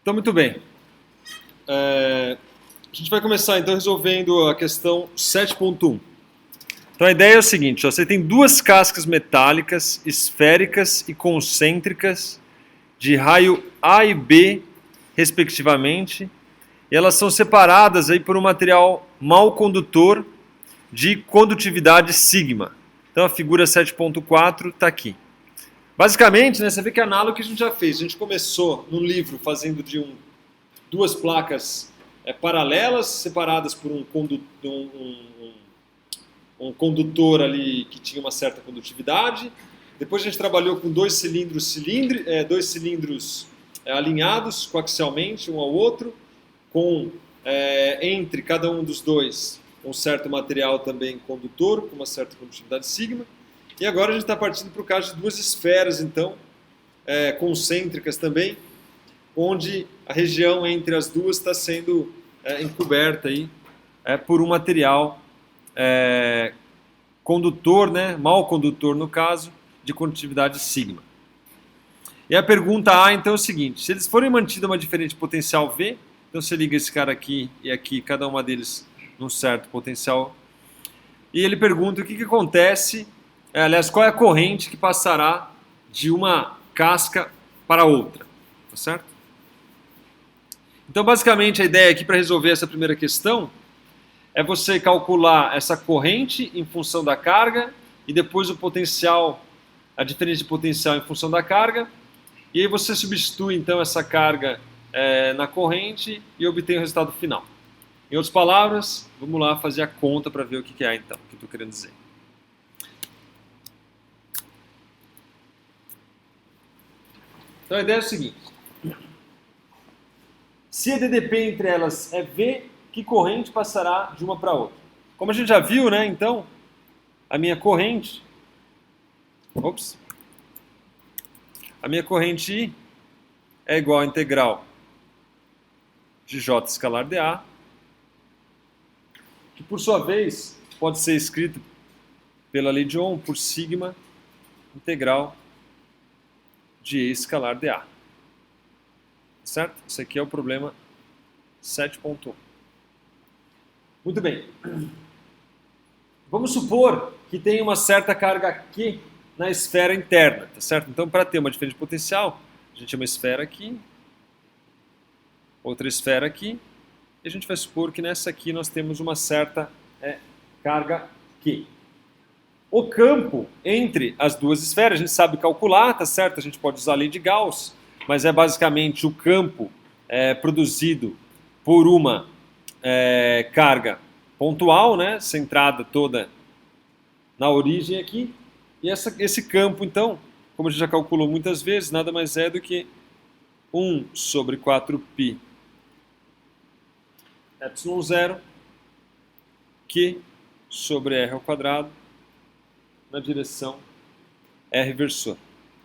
Então, muito bem. A gente vai começar, então, resolvendo a questão 7.1. Então, a ideia é o seguinte, ó, você tem duas cascas metálicas, esféricas e concêntricas, de raio A e B, respectivamente, e elas são separadas aí por um material mal condutor de condutividade sigma. Então, a figura 7.4 está aqui. Basicamente, né, você vê que é análogo que a gente já fez. A gente começou no livro fazendo de duas placas paralelas, separadas por um condutor ali que tinha uma certa condutividade. Depois a gente trabalhou com dois cilindros alinhados coaxialmente um ao outro, com entre cada um dos dois um certo material também condutor, com uma certa condutividade sigma. E agora a gente está partindo para o caso de duas esferas, então, concêntricas também, onde a região entre as duas está sendo encoberta aí, por um material condutor, né, mal condutor no caso, de condutividade sigma. E a pergunta A, então, é o seguinte: se eles forem mantida uma diferente potencial V, então você liga esse cara aqui e aqui, cada uma deles num certo potencial, e ele pergunta o que acontece, aliás, qual é a corrente que passará de uma casca para outra, tá certo? Então, basicamente, a ideia aqui para resolver essa primeira questão é você calcular essa corrente em função da carga e depois o potencial, a diferença de potencial em função da carga, e aí você substitui então essa carga na corrente e obtém o resultado final. Em outras palavras, vamos lá fazer a conta para ver o que é então, o que eu estou querendo dizer. Então a ideia é o seguinte: se a DDP entre elas é V, que corrente passará de uma para outra? Como a gente já viu, né? Então, a minha corrente I é igual a integral de J escalar dA, que por sua vez pode ser escrito pela lei de Ohm por sigma integral de E escalar dA. Certo? Esse aqui é o problema 7.1. Muito bem. Vamos supor que tem uma certa carga Q na esfera interna, tá certo? Então, para ter uma diferença de potencial, a gente tem uma esfera aqui, outra esfera aqui, e a gente vai supor que nessa aqui nós temos uma certa carga Q. O campo entre as duas esferas, a gente sabe calcular, tá certo? A gente pode usar a lei de Gauss, mas é basicamente o campo produzido por uma carga pontual, né, centrada toda na origem aqui, e esse campo, então, como a gente já calculou muitas vezes, nada mais é do que 1 sobre 4π ε0 Q sobre r ao quadrado na direção r versor,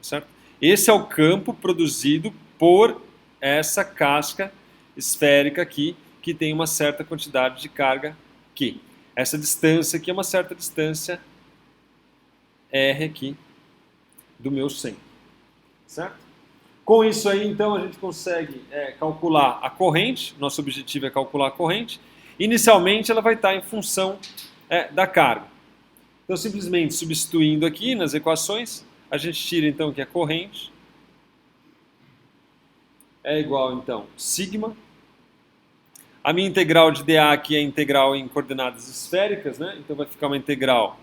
certo? Esse é o campo produzido por essa casca esférica aqui, que tem uma certa quantidade de carga Q. Essa distância aqui é uma certa distância R aqui do meu centro, certo? Com isso aí, então, a gente consegue calcular a corrente. Nosso objetivo é calcular a corrente. Inicialmente, ela vai estar em função da carga. Então, simplesmente substituindo aqui nas equações, a gente tira, então, que a corrente é igual, então, sigma. A minha integral de dA aqui é integral em coordenadas esféricas, né? Então vai ficar uma integral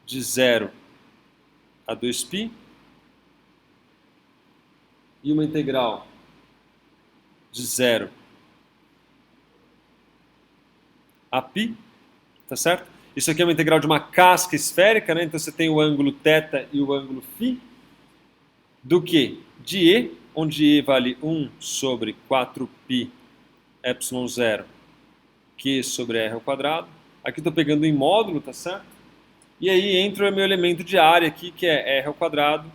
de 0 a 2π e uma integral de 0 a π, tá certo? Isso aqui é uma integral de uma casca esférica, né? Então você tem o ângulo θ e o ângulo φ, do que? De E, onde E vale 1 sobre 4π ε0 Q sobre r ao quadrado. Aqui estou pegando em módulo, tá certo? E aí entra o meu elemento de área aqui, que é r ao quadrado,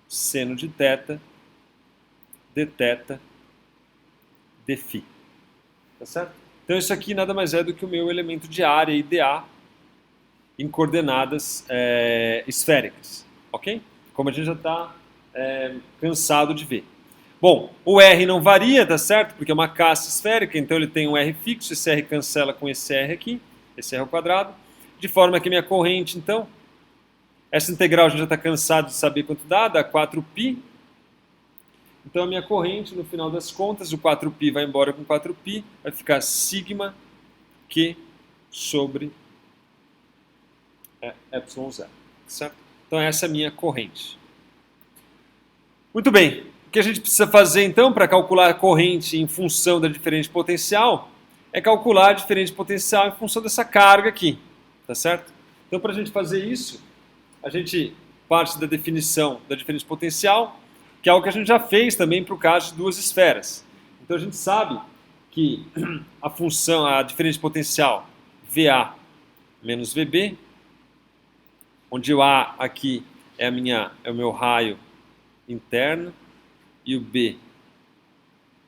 seno de θ, dθ, dφ. Tá certo? Então isso aqui nada mais é do que o meu elemento de área, IDA, em coordenadas esféricas. Ok? Como a gente já está cansado de ver. Bom, o R não varia, tá certo? Porque é uma caixa esférica, então ele tem um R fixo, esse R cancela com esse R aqui, esse R ao quadrado, de forma que minha corrente, então, essa integral a gente já está cansado de saber quanto dá 4π. Então a minha corrente, no final das contas, o 4π vai embora com 4π, vai ficar sigma Q sobre ε0, certo? Então essa é a minha corrente. Muito bem, o que a gente precisa fazer então para calcular a corrente em função da diferente potencial é calcular a diferente potencial em função dessa carga aqui, tá certo? Então para a gente fazer isso, a gente parte da definição da diferente potencial, que é algo que a gente já fez também para o caso de duas esferas. Então a gente sabe que a função, a diferente potencial VA menos VB, onde o A aqui é o meu raio interno e o B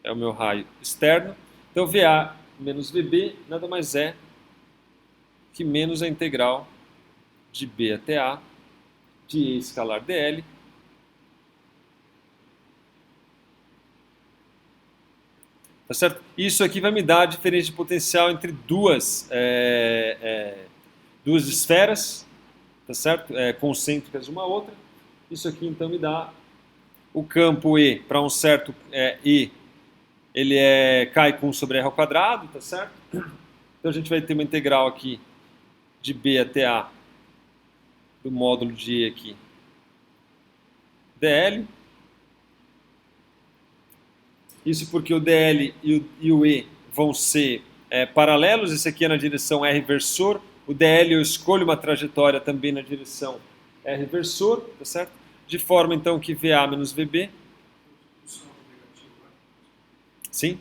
é o meu raio externo. Então VA menos VB nada mais é que menos a integral de B até A de E escalar dl tá certo? Isso aqui vai me dar a diferença de potencial entre duas esferas, tá certo? Concêntricas uma à outra. Isso aqui então me dá o campo E para um certo E, ele cai com 1 sobre R ao quadrado, tá certo? Então a gente vai ter uma integral aqui de B até A do módulo de E aqui dl. Isso porque o dl e o E vão ser paralelos. Esse aqui é na direção R versor. O dl eu escolho uma trajetória também na direção R versor, tá certo? De forma então que VA menos VB. Sim?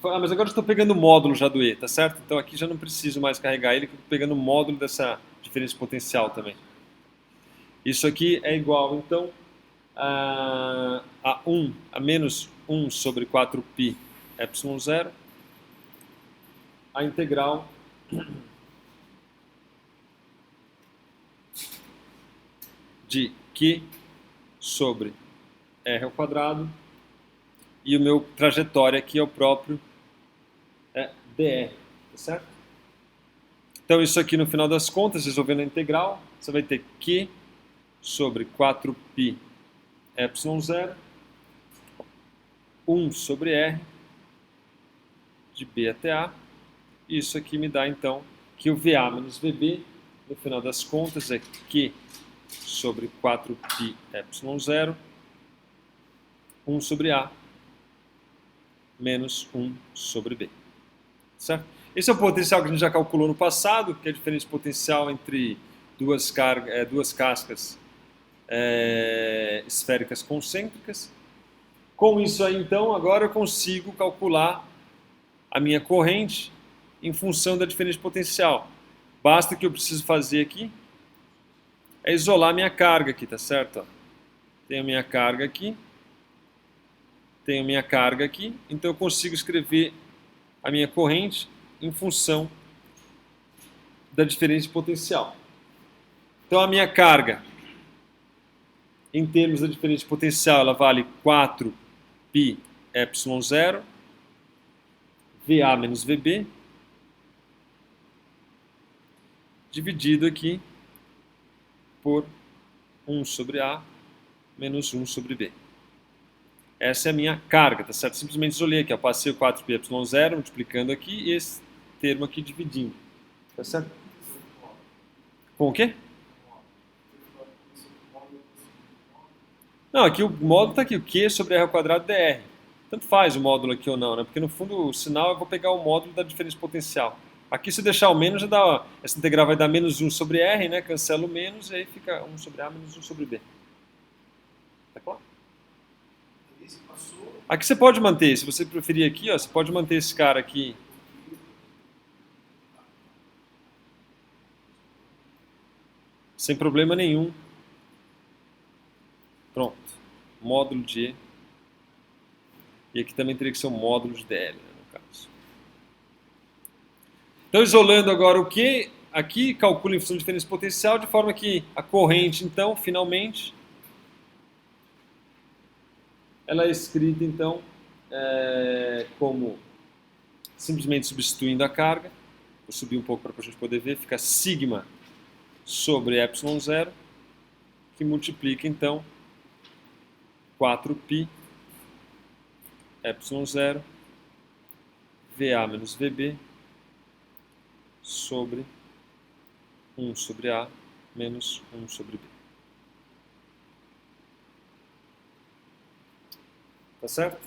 Mas agora eu estou pegando o módulo já do E, tá certo? Então aqui já não preciso mais carregar ele, que eu estou pegando o módulo dessa diferença potencial também. Isso aqui é igual então a menos 1 sobre 4π ε0, a integral de Q sobre R ao quadrado, e o meu trajetória aqui é o próprio dr, tá certo? Então isso aqui no final das contas, resolvendo a integral, você vai ter Q sobre 4π ε0, 1 sobre R de B até A. Isso aqui me dá então que o VA menos VB, no final das contas, é Q sobre 4π ε0, 1 sobre A menos 1 sobre B. Certo? Esse é o potencial que a gente já calculou no passado, que é a diferença de potencial entre duas cascas esféricas concêntricas. Com isso aí, então, agora eu consigo calcular a minha corrente em função da diferença de potencial. Basta que eu preciso fazer aqui é isolar a minha carga aqui, tá certo? Tenho a minha carga aqui, tenho a minha carga aqui, então eu consigo escrever a minha corrente em função da diferença de potencial. Então a minha carga, em termos da diferença de potencial, ela vale 4π ε0, VA menos VB, dividido aqui por 1 sobre A menos 1 sobre B. Essa é a minha carga, tá certo? Simplesmente isolei aqui, eu passei o 4π ε0 multiplicando aqui e esse termo aqui dividindo, tá certo? Com o quê? Não, aqui o módulo está aqui, o Q sobre R ao quadrado dr. Tanto faz o módulo aqui ou não, né? Porque no fundo o sinal eu vou pegar o módulo da diferença potencial. Aqui se eu deixar o menos, já dá, essa integral vai dar menos 1 sobre R, né? Cancela o menos e aí fica 1 sobre A menos 1 sobre B. Tá claro? Aqui você pode manter, se você preferir aqui, ó, você pode manter esse cara aqui. Sem problema nenhum. Pronto. Módulo de E. E aqui também teria que ser um módulo de dl, né, no caso. Então, isolando agora o Q, aqui calculo em função de diferença potencial, de forma que a corrente, então, finalmente, ela é escrita então como simplesmente substituindo a carga. Vou subir um pouco para a gente poder ver, fica sigma sobre ε0, que multiplica então 4π ε0 VA menos VB sobre 1 sobre A menos 1 sobre B. Tá certo?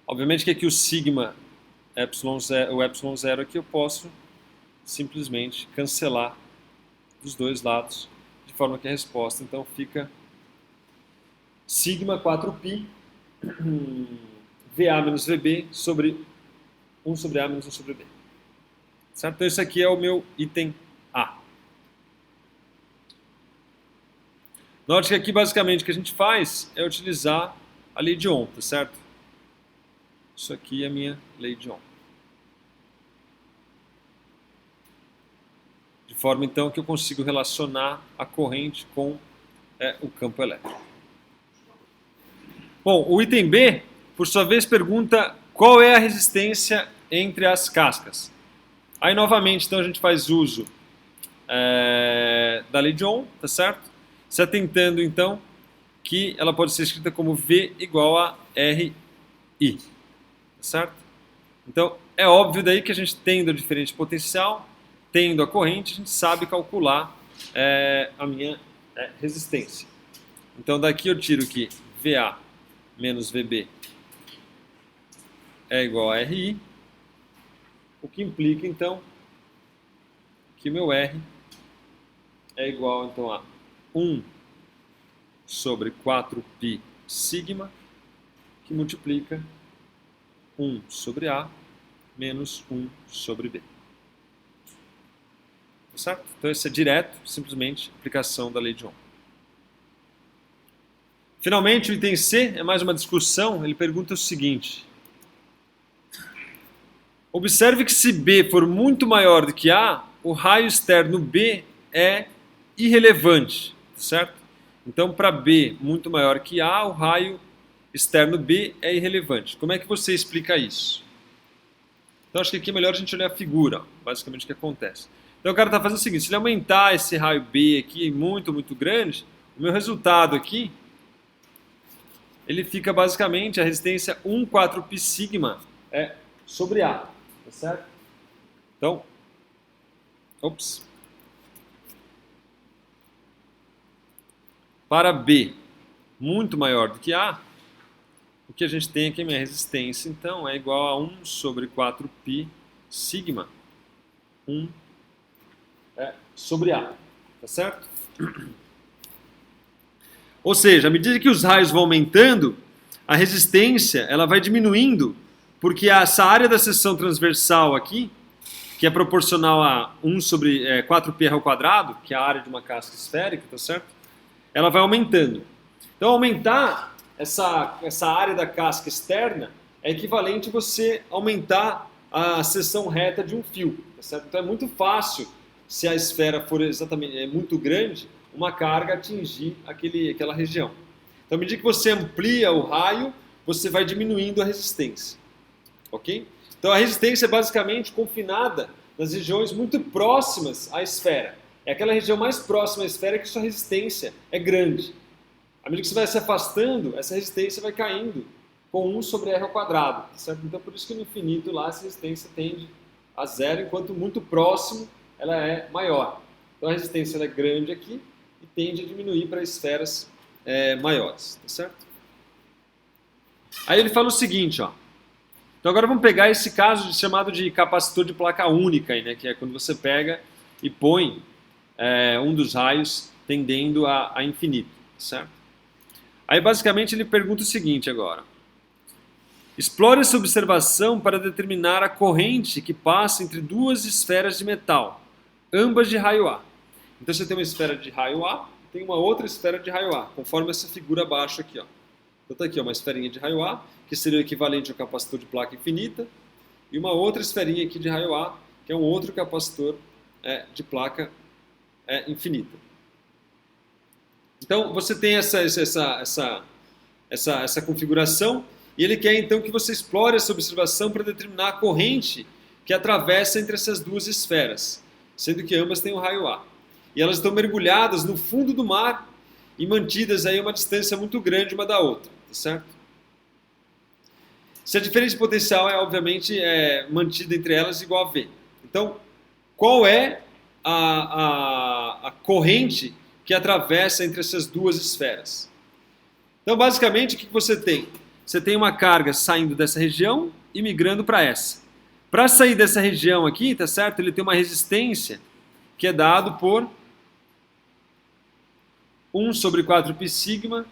Obviamente que aqui o sigma ε0, o ε0 aqui eu posso simplesmente cancelar dos dois lados, de forma que a resposta então fica sigma 4π VA menos VB sobre 1 sobre A menos 1 sobre B. Certo? Então esse aqui é o meu item A. Note que aqui basicamente o que a gente faz é utilizar a lei de Ohm, tá certo? Isso aqui é a minha lei de Ohm. De forma então que eu consigo relacionar a corrente com o campo elétrico. Bom, o item B, por sua vez, pergunta qual é a resistência entre as cascas. Aí novamente então a gente faz uso da lei de Ohm, tá certo? Se atentando então que ela pode ser escrita como V igual a RI, tá certo? Então é óbvio daí que a gente tendo a diferente potencial, tendo a corrente, a gente sabe calcular a minha resistência. Então daqui eu tiro que VA menos VB é igual a RI, o que implica então que meu R é igual então a 1 sobre 4π sigma, que multiplica 1 sobre A menos 1 sobre B. Tá certo? Então esse é direto, simplesmente aplicação da lei de Ohm. Finalmente, o item C é mais uma discussão. Ele pergunta o seguinte: observe que se B for muito maior do que A, o raio externo B é irrelevante, certo? Então, para B muito maior que A, o raio externo B é irrelevante. Como é que você explica isso? Então, acho que aqui é melhor a gente olhar a figura, basicamente o que acontece. Então, o cara está fazendo o seguinte: se ele aumentar esse raio B aqui muito, muito grande, o meu resultado aqui, ele fica basicamente a resistência 1/4π sigma sobre A, tá certo? Então, para B muito maior do que A, o que a gente tem aqui, a minha resistência, então, é igual a 1 sobre 4π sigma 1 sobre A, tá certo? Ou seja, à medida que os raios vão aumentando, a resistência ela vai diminuindo, porque essa área da seção transversal aqui, que é proporcional a 1 sobre 4πr ao quadrado, que é a área de uma casca esférica, tá certo? Ela vai aumentando. Então, aumentar essa área da casca externa é equivalente a você aumentar a seção reta de um fio, tá certo? Então, é muito fácil, se a esfera for exatamente muito grande, uma carga atingir aquela região. Então, à medida que você amplia o raio, você vai diminuindo a resistência. Ok? Então, a resistência é basicamente confinada nas regiões muito próximas à esfera. É aquela região mais próxima à esfera que sua resistência é grande. À medida que você vai se afastando, essa resistência vai caindo com 1 sobre R ao quadrado. Certo? Então, por isso que no infinito lá essa resistência tende a zero, enquanto muito próximo ela é maior. Então, a resistência ela é grande aqui e tende a diminuir para esferas maiores. Tá certo? Aí ele fala o seguinte, ó. Então agora vamos pegar esse caso chamado de capacitor de placa única, né, que é quando você pega e põe um dos raios tendendo a infinito, certo? Aí basicamente ele pergunta o seguinte agora: explore essa observação para determinar a corrente que passa entre duas esferas de metal, ambas de raio A. Então você tem uma esfera de raio A, tem uma outra esfera de raio A, conforme essa figura abaixo aqui, ó. Então está aqui ó, uma esferinha de raio A, que seria o equivalente ao capacitor de placa infinita, e uma outra esferinha aqui de raio A, que é um outro capacitor de placa infinita. Então, você tem essa configuração e ele quer então que você explore essa observação para determinar a corrente que atravessa entre essas duas esferas, sendo que ambas têm um raio A. E elas estão mergulhadas no fundo do mar e mantidas aí a uma distância muito grande uma da outra, tá certo? Se a diferença de potencial é, obviamente, mantida entre elas igual a V. Então, qual é a corrente que atravessa entre essas duas esferas? Então, basicamente, o que você tem? Você tem uma carga saindo dessa região e migrando para essa. Para sair dessa região aqui, tá certo? Ele tem uma resistência que é dado por 1 sobre 4π sigma,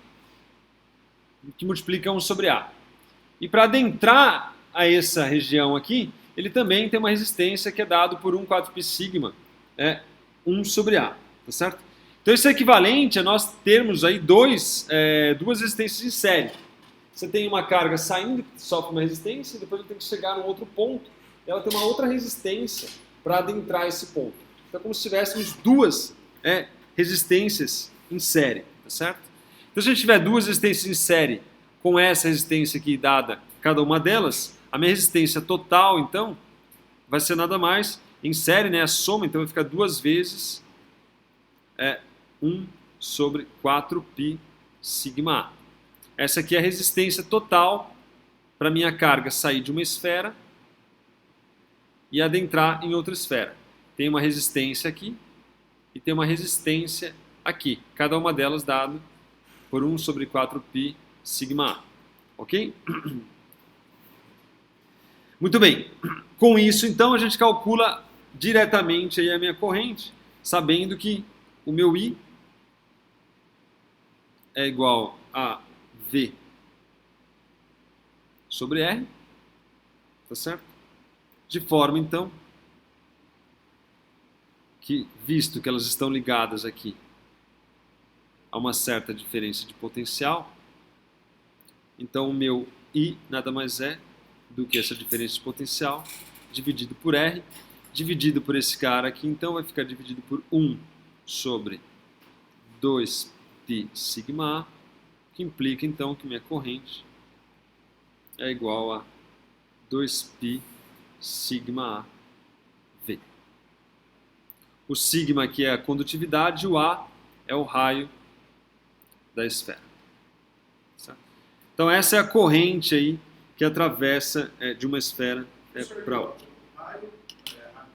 que multiplica 1 sobre A. E para adentrar a essa região aqui, ele também tem uma resistência que é dado por 1 4π sigma, 1 sobre A, tá certo? Então isso é equivalente a nós termos aí duas resistências em série. Você tem uma carga saindo que sofre uma resistência, e depois ela tem que chegar num outro ponto, e ela tem uma outra resistência para adentrar esse ponto. Então é como se tivéssemos duas resistências em série, tá certo? Então se a gente tiver duas resistências em série, com essa resistência aqui dada cada uma delas, a minha resistência total, então, vai ser nada mais, em série, né, a soma, então vai ficar 2 vezes 1 sobre 4π sigma A. Essa aqui é a resistência total para a minha carga sair de uma esfera e adentrar em outra esfera. Tem uma resistência aqui e tem uma resistência aqui, cada uma delas dada por 1 sobre 4π sigma A. Ok? Muito bem. Com isso, então, a gente calcula diretamente aí a minha corrente, sabendo que o meu I é igual a V sobre R, tá certo? De forma, então, que, visto que elas estão ligadas aqui a uma certa diferença de potencial, então o meu I nada mais é do que essa diferença de potencial dividido por R, dividido por esse cara aqui, então vai ficar dividido por 1 sobre 2π sigma A, que implica então que minha corrente é igual a 2π sigma A V. O sigma aqui é a condutividade, o A é o raio da esfera. Certo? Então essa é a corrente aí que atravessa de uma esfera para outra.